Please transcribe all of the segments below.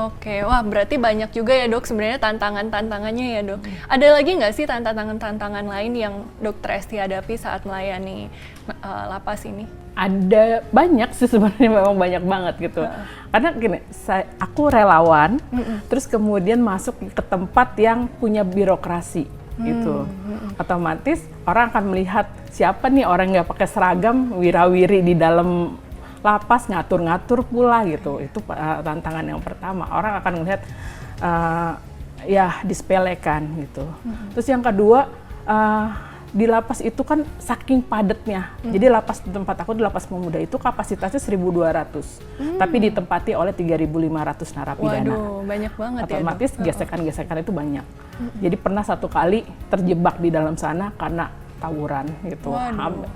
Oke, wah berarti banyak juga ya dok sebenarnya tantangan-tantangannya ya dok. Ada lagi nggak sih tantangan-tantangan lain yang dokter Esti hadapi saat melayani lapas ini? Ada banyak sih sebenarnya, memang banyak banget gitu. Karena gini, aku relawan, terus kemudian masuk ke tempat yang punya birokrasi gitu. Otomatis orang akan melihat siapa nih orang yang nggak pakai seragam, wirawiri di dalam lapas, ngatur-ngatur pula gitu. Itu tantangan yang pertama. Orang akan melihat ya disepelekan gitu. Terus yang kedua, di lapas itu kan saking padatnya. Jadi lapas di tempat aku, di Lapas Pemuda itu kapasitasnya 1.200. Tapi ditempati oleh 3.500 narapidana. Waduh, banyak banget. Otomatis ya dok. gesekan-gesekan itu banyak. Jadi pernah satu kali terjebak di dalam sana karena tawuran gitu.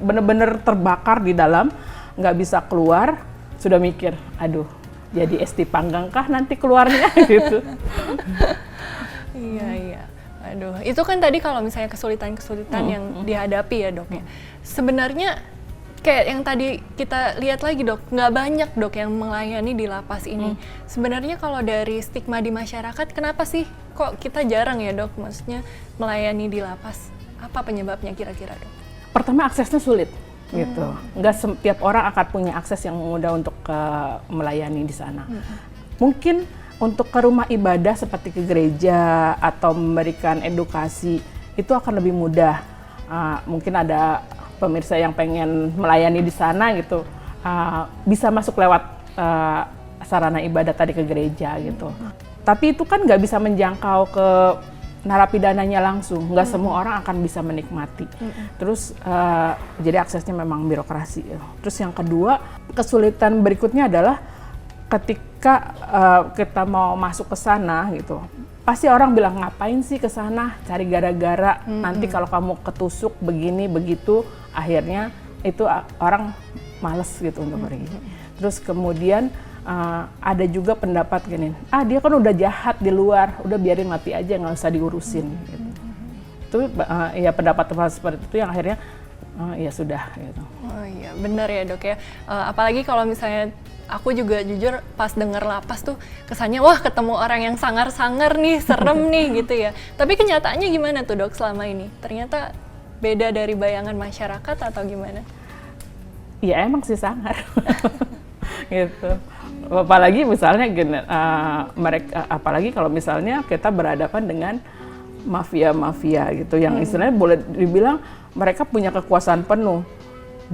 Bener-bener terbakar di dalam, nggak bisa keluar, sudah mikir, aduh, jadi Esti Panggang kah nanti keluarnya gitu. Iya. Aduh, itu kan tadi kalau misalnya kesulitan-kesulitan yang dihadapi ya dok ya. Sebenarnya kayak yang tadi kita lihat lagi dok, nggak banyak dok yang melayani di lapas ini. Sebenarnya kalau dari stigma di masyarakat, kenapa sih kok kita jarang ya dok, maksudnya melayani di lapas? Apa penyebabnya kira-kira dok? Pertama aksesnya sulit gitu, nggak setiap orang akan punya akses yang mudah untuk melayani di sana. Mungkin untuk ke rumah ibadah seperti ke gereja atau memberikan edukasi itu akan lebih mudah. Mungkin ada pemirsa yang pengen melayani di sana gitu, bisa masuk lewat sarana ibadah tadi ke gereja gitu. Tapi itu kan nggak bisa menjangkau ke narapidananya langsung, nggak semua orang akan bisa menikmati. Terus jadi aksesnya memang birokrasi. Terus yang kedua, kesulitan berikutnya adalah ketika kita mau masuk ke sana gitu, pasti orang bilang ngapain sih ke sana, cari gara-gara, nanti kalau kamu ketusuk begini begitu, akhirnya itu orang males gitu untuk pergi. Terus kemudian ada juga pendapat gini, dia kan udah jahat di luar, udah biarin mati aja, nggak usah diurusin. Gitu. Itu ya pendapat seperti itu yang akhirnya ya sudah. Gitu. Oh iya, benar ya dok ya. Apalagi kalau misalnya aku juga jujur pas denger lapas tuh kesannya wah ketemu orang yang sangar-sangar nih, serem nih gitu ya. Tapi kenyataannya gimana tuh dok selama ini? Ternyata beda dari bayangan masyarakat atau gimana? Ya emang sih sangar. Gitu. Apalagi misalnya mereka, apalagi kalau misalnya kita berhadapan dengan mafia-mafia gitu yang istilahnya boleh dibilang mereka punya kekuasaan penuh,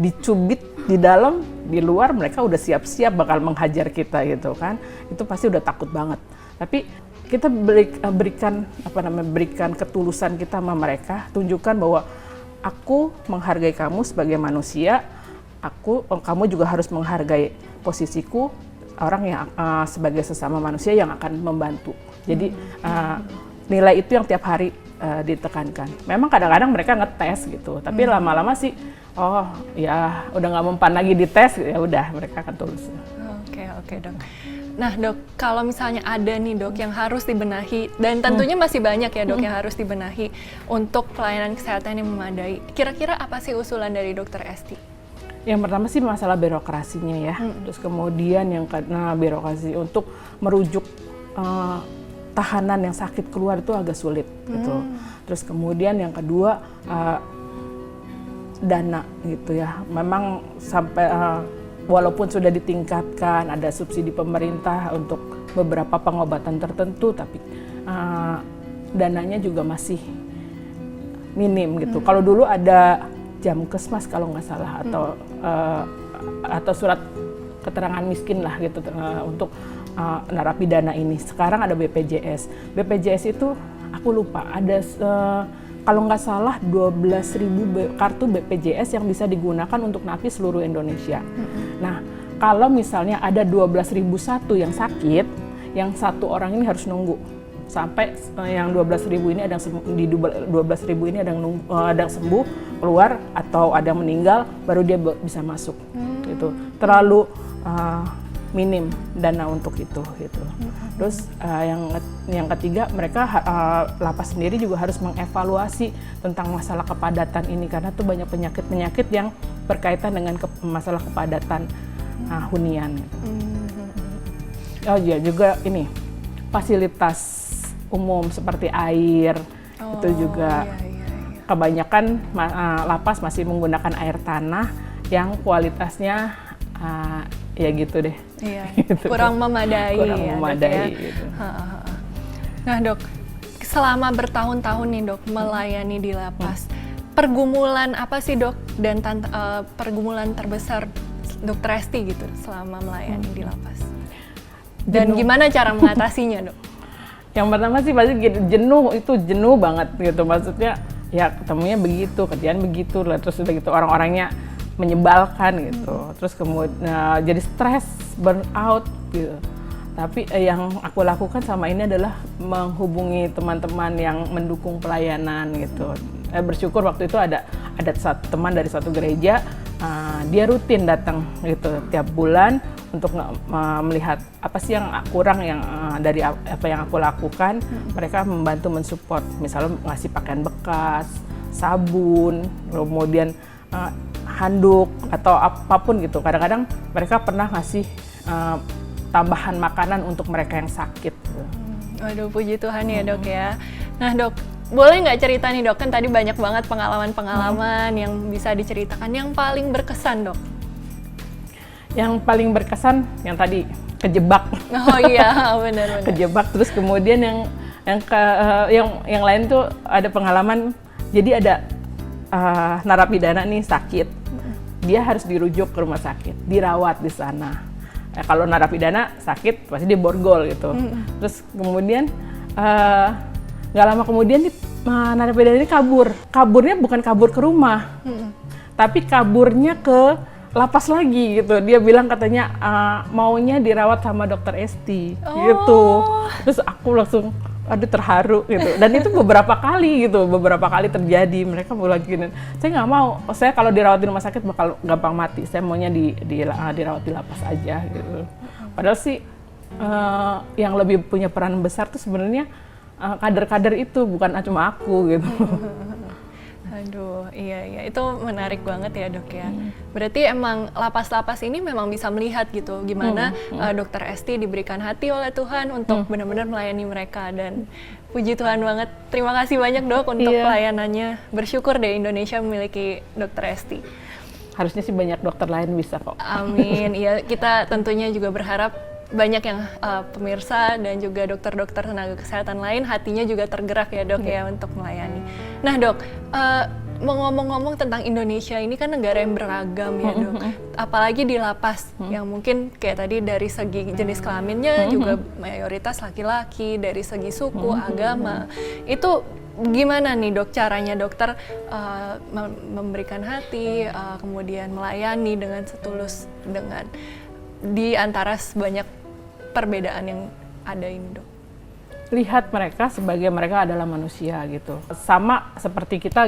dicubit di dalam, di luar mereka udah siap-siap bakal menghajar kita gitu kan, itu pasti udah takut banget. Tapi kita berikan ketulusan kita sama mereka, tunjukkan bahwa aku menghargai kamu sebagai manusia, kamu juga harus menghargai posisiku, orang yang sebagai sesama manusia yang akan membantu. Jadi nilai itu yang tiap hari ditekankan. Memang kadang-kadang mereka ngetes gitu, tapi lama-lama sih, oh ya udah nggak mempan lagi dites, ya udah mereka akan tulus. Oke dok. Nah dok, kalau misalnya ada nih dok yang harus dibenahi, dan tentunya masih banyak ya dok yang harus dibenahi untuk pelayanan kesehatan yang memadai. Kira-kira apa sih usulan dari dokter Esti? Yang pertama sih masalah birokrasinya ya, terus kemudian yang birokrasi untuk merujuk tahanan yang sakit keluar itu agak sulit gitu. Terus kemudian yang kedua dana gitu ya, memang sampai walaupun sudah ditingkatkan ada subsidi pemerintah untuk beberapa pengobatan tertentu, tapi dananya juga masih minim gitu. Kalau dulu ada Jamkesmas kalau nggak salah atau surat keterangan miskin lah gitu untuk narapidana ini. Sekarang ada BPJS. BPJS itu aku lupa ada kalau nggak salah 12.000 kartu BPJS yang bisa digunakan untuk napi seluruh Indonesia. Nah kalau misalnya ada 12.001 yang sakit, yang satu orang ini harus nunggu sampai yang 12.000 ini ada yang di 12.000 ini ada yang sembuh keluar atau ada yang meninggal baru dia bisa masuk gitu. Terlalu minim dana untuk itu gitu. Terus yang ketiga mereka lapas sendiri juga harus mengevaluasi tentang masalah kepadatan ini karena tuh banyak penyakit yang berkaitan dengan masalah kepadatan hunian gitu. Oh iya juga ini fasilitas umum seperti air, itu juga kebanyakan lapas masih menggunakan air tanah yang kualitasnya ya gitu deh. Iya, gitu. Kurang memadai. Kurang ya, memadai. Dok, ya. Gitu. Nah dok, selama bertahun-tahun nih dok melayani di lapas, pergumulan apa sih dok dan pergumulan terbesar Dokter Esti gitu selama melayani di lapas? Dan gimana cara mengatasinya dok? Yang pertama sih pasti jenuh banget gitu, maksudnya ya ketemunya begitu, kerjaan begitu lah, terus udah gitu orang-orangnya menyebalkan gitu, terus kemudian jadi stres, burn out gitu. Tapi yang aku lakukan sama ini adalah menghubungi teman-teman yang mendukung pelayanan gitu. Bersyukur waktu itu ada satu teman dari satu gereja, dia rutin datang gitu tiap bulan untuk melihat apa sih yang kurang dari apa yang aku lakukan. Mereka membantu mensupport, misalnya ngasih pakaian bekas, sabun, kemudian handuk atau apapun gitu. Kadang-kadang mereka pernah ngasih tambahan makanan untuk mereka yang sakit. Waduh, puji Tuhan ya dok ya. Nah dok, boleh nggak cerita nih dok, kan tadi banyak banget pengalaman-pengalaman yang bisa diceritakan, yang paling berkesan dok? Yang paling berkesan yang tadi kejebak. Oh iya, benar-benar. Kejebak, terus kemudian yang lain tuh ada pengalaman, jadi ada narapidana nih sakit, dia harus dirujuk ke rumah sakit, dirawat di sana. Kalau narapidana sakit pasti dia borgol gitu. Terus kemudian nggak lama kemudian narapidana ini kaburnya bukan kabur ke rumah, tapi kaburnya ke lapas lagi gitu. Dia bilang katanya maunya dirawat sama Dokter Esti gitu. Terus aku langsung terharu gitu. Dan itu beberapa kali terjadi. Mereka mulai gini, saya nggak mau, saya kalau dirawat di rumah sakit bakal gampang mati, saya maunya dirawat di lapas aja gitu. Padahal sih yang lebih punya peran besar tuh sebenarnya kader-kader itu, bukan cuma aku gitu. Aduh, iya, itu menarik banget ya dok ya. Berarti emang lapas-lapas ini memang bisa melihat gitu gimana Dokter Esti diberikan hati oleh Tuhan untuk benar-benar melayani mereka, dan puji Tuhan banget. Terima kasih banyak dok untuk pelayanannya. Bersyukur deh Indonesia memiliki Dokter Esti. Harusnya sih banyak dokter lain bisa kok. Amin. Iya, kita tentunya juga berharap banyak yang pemirsa dan juga dokter-dokter tenaga kesehatan lain hatinya juga tergerak ya dok ya untuk melayani. Nah dok, ngomong-ngomong tentang Indonesia ini kan negara yang beragam ya dok, apalagi di lapas yang mungkin kayak tadi dari segi jenis kelaminnya juga mayoritas laki-laki, dari segi suku, agama, itu gimana nih dok caranya dokter memberikan hati, kemudian melayani dengan setulus dengan di antara sebanyak perbedaan yang ada ini dok? Lihat mereka sebagai mereka adalah manusia gitu. Sama seperti kita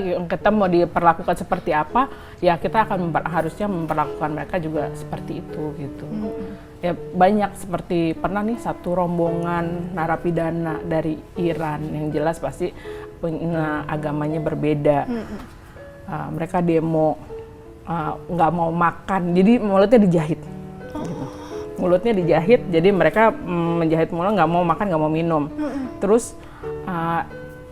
mau diperlakukan seperti apa, ya kita akan harusnya memperlakukan mereka juga seperti itu gitu. Ya banyak, seperti pernah nih satu rombongan narapidana dari Iran, yang jelas pasti agamanya berbeda. Mereka demo nggak mau makan, jadi mulutnya dijahit. Gitu. Mulutnya dijahit, jadi mereka menjahit mulut, nggak mau makan, nggak mau minum. Terus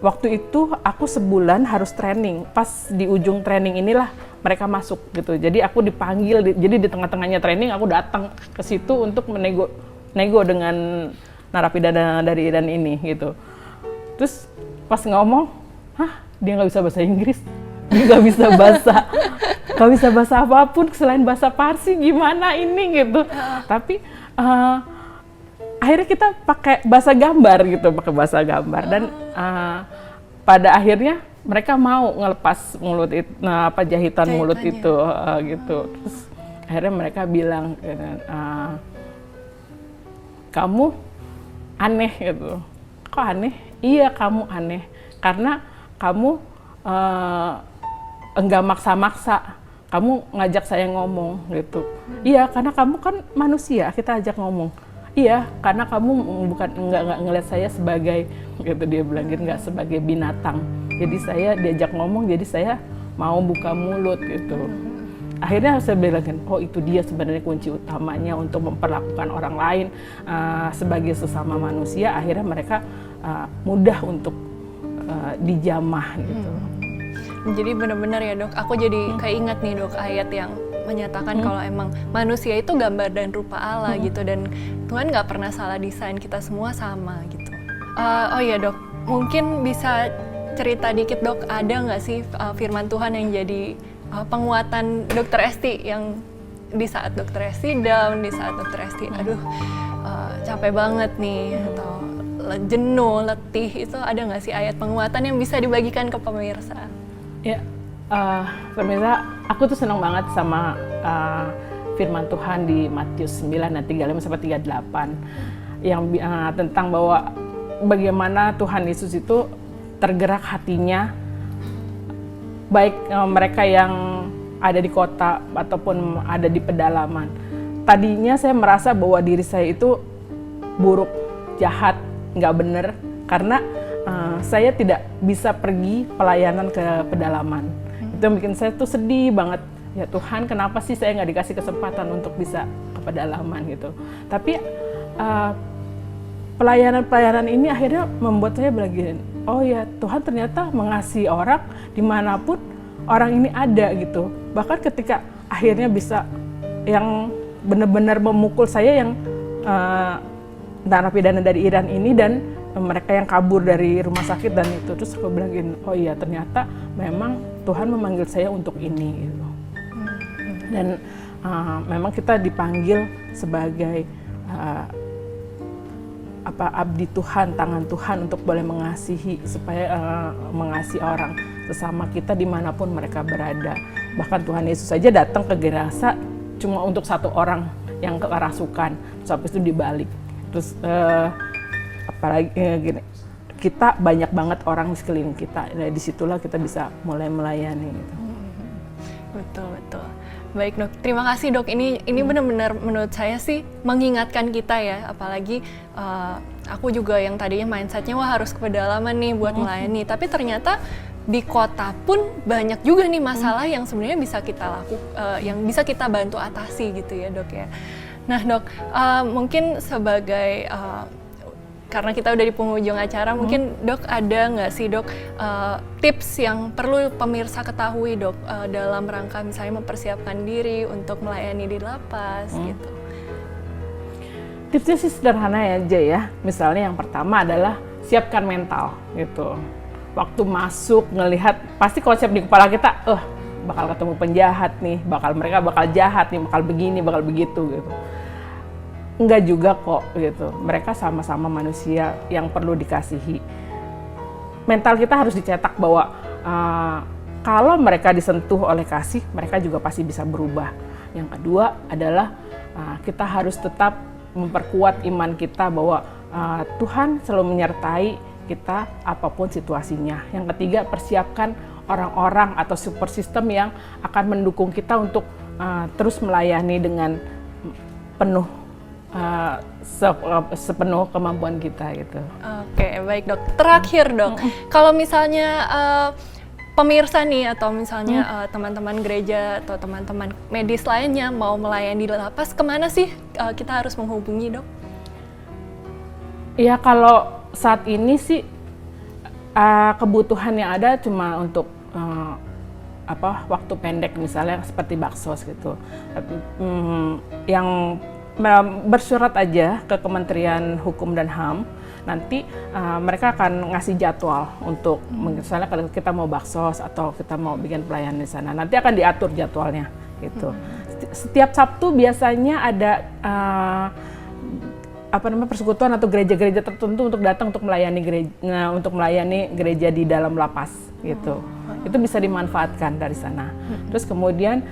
waktu itu aku sebulan harus training. Pas di ujung training inilah mereka masuk gitu. Jadi aku dipanggil, jadi di tengah-tengahnya training aku datang ke situ untuk nego dengan narapidana dari Iran ini gitu. Terus pas ngomong, dia nggak bisa bahasa Inggris, dia nggak bisa bahasa apapun selain bahasa Parsi, gimana ini gitu. Tapi akhirnya kita pakai bahasa gambar dan pada akhirnya mereka mau ngelepas mulut itu, jahitan mulut itu gitu. Terus akhirnya mereka bilang, kamu aneh gitu. Kok aneh? Iya, kamu aneh karena kamu enggak maksa-maksa, kamu ngajak saya ngomong gitu. Iya, karena kamu kan manusia, kita ajak ngomong. Iya, karena kamu enggak ngelihat saya sebagai, gitu dia bilang, enggak sebagai binatang. Jadi saya diajak ngomong, jadi saya mau buka mulut gitu. akhirnya saya bilang, oh itu dia sebenarnya kunci utamanya untuk memperlakukan orang lain sebagai sesama manusia. Akhirnya mereka mudah untuk dijamah gitu. Jadi benar-benar ya dok, aku jadi keinget nih dok ayat yang menyatakan kalau emang manusia itu gambar dan rupa Allah gitu, dan Tuhan nggak pernah salah desain kita semua sama gitu. Oh iya dok, mungkin bisa cerita dikit dok, ada nggak sih firman Tuhan yang jadi penguatan Dokter Esti yang di saat Dokter Esti down, di saat Dokter Esti aduh capek banget nih atau jenuh, letih, itu ada nggak sih ayat penguatan yang bisa dibagikan ke pemirsa? Ya, pemirsa, aku tuh senang banget sama firman Tuhan di Matius 9 ayat 35-38 yang tentang bahwa bagaimana Tuhan Yesus itu tergerak hatinya, baik mereka yang ada di kota ataupun ada di pedalaman. Tadinya saya merasa bahwa diri saya itu buruk, jahat, nggak bener, karena saya tidak bisa pergi pelayanan ke pedalaman. Itu yang bikin saya tuh sedih banget. Ya Tuhan, kenapa sih saya nggak dikasih kesempatan untuk bisa ke pedalaman gitu. Tapi pelayanan-pelayanan ini akhirnya membuat saya bilang, oh ya Tuhan ternyata mengasihi orang dimanapun orang ini ada gitu. Bahkan ketika akhirnya bisa yang benar-benar memukul saya yang narapidana dari Iran ini dan mereka yang kabur dari rumah sakit dan itu, terus aku bilang gini, oh iya ternyata memang Tuhan memanggil saya untuk ini gitu. Dan memang kita dipanggil sebagai abdi Tuhan, tangan Tuhan untuk boleh mengasihi, supaya mengasihi orang sesama kita dimanapun mereka berada. Bahkan Tuhan Yesus saja datang ke Gerasa cuma untuk satu orang yang kerasukan, terus habis itu dibalik. Terus apalagi gini, kita banyak banget orang di sekeliling kita, nah, disitulah kita bisa mulai melayani gitu. Betul. Baik dok, terima kasih dok. Ini benar-benar menurut saya sih mengingatkan kita ya, apalagi aku juga yang tadinya mindsetnya wah harus ke pedalaman nih buat melayani, tapi ternyata di kota pun banyak juga nih masalah yang sebenarnya bisa kita yang bisa kita bantu atasi gitu ya dok ya. Nah dok, mungkin sebagai karena kita udah di penghujung acara, mungkin dok ada nggak sih dok tips yang perlu pemirsa ketahui dok dalam rangka misalnya mempersiapkan diri untuk melayani di lapas gitu? Tipsnya sih sederhana aja ya. Misalnya yang pertama adalah siapkan mental gitu. Waktu masuk ngelihat, pasti konsep di kepala kita, bakal ketemu penjahat nih, mereka bakal jahat nih, bakal begini, bakal begitu gitu. Enggak juga kok gitu. Mereka sama-sama manusia yang perlu dikasihi. Mental kita harus dicetak bahwa kalau mereka disentuh oleh kasih, mereka juga pasti bisa berubah. Yang kedua adalah kita harus tetap memperkuat iman kita bahwa Tuhan selalu menyertai kita apapun situasinya. Yang ketiga, persiapkan orang-orang atau support system yang akan mendukung kita untuk terus melayani dengan penuh sepenuh kemampuan kita gitu. Oke, baik dok. Terakhir dok, kalau misalnya pemirsa nih atau misalnya teman-teman gereja atau teman-teman medis lainnya mau melayani di lapas, kemana sih kita harus menghubungi dok? Ya kalau saat ini sih kebutuhan yang ada cuma untuk waktu pendek, misalnya seperti baksos gitu. Yang bersurat aja ke Kementerian Hukum dan HAM, nanti mereka akan ngasih jadwal untuk misalnya kalau kita mau baksos atau kita mau bikin pelayanan di sana, nanti akan diatur jadwalnya gitu. Setiap Sabtu biasanya ada persekutuan atau gereja-gereja tertentu untuk datang untuk melayani gereja di dalam lapas gitu. Itu bisa dimanfaatkan dari sana. Terus kemudian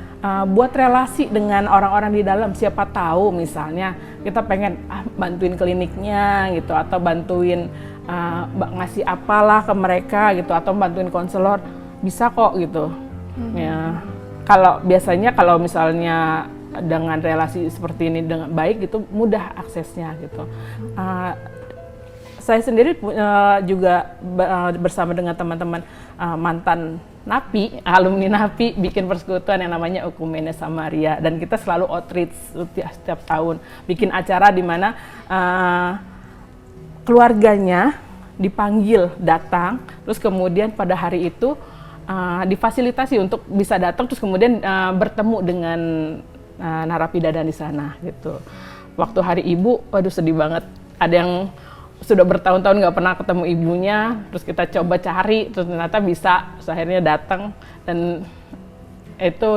buat relasi dengan orang-orang di dalam, siapa tahu misalnya kita pengen bantuin kliniknya gitu, atau bantuin ngasih apalah ke mereka gitu, atau bantuin konselor, bisa kok gitu. Ya, kalau misalnya dengan relasi seperti ini dengan baik gitu, mudah aksesnya gitu. Saya sendiri juga bersama dengan teman-teman mantan Napi, alumni Napi bikin persekutuan yang namanya Oekumene Samaria, dan kita selalu outreach setiap tahun, bikin acara di mana keluarganya dipanggil datang, terus kemudian pada hari itu difasilitasi untuk bisa datang, terus kemudian bertemu dengan narapidana di sana gitu. Waktu hari ibu, waduh sedih banget. Ada yang sudah bertahun-tahun nggak pernah ketemu ibunya, terus kita coba cari, terus ternyata bisa, terus akhirnya datang, dan itu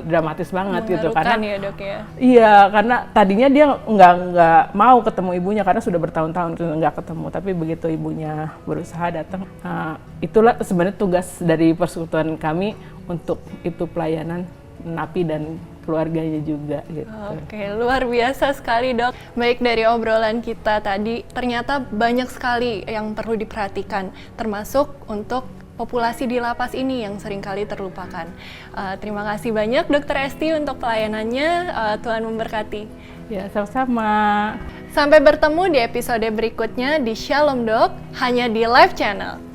dramatis banget gitu karena ya dok ya. Iya, karena tadinya dia nggak mau ketemu ibunya karena sudah bertahun-tahun nggak ketemu, tapi begitu ibunya berusaha datang, itulah sebenarnya tugas dari persekutuan kami untuk itu pelayanan napi dan keluarganya juga gitu. Oke, luar biasa sekali dok. Baik, dari obrolan kita tadi ternyata banyak sekali yang perlu diperhatikan, termasuk untuk populasi di lapas ini yang seringkali terlupakan. Terima kasih banyak Dr. Esti untuk pelayanannya. Tuhan memberkati. Ya, sama-sama. Sampai bertemu di episode berikutnya di Shalom Dok, hanya di Live Channel.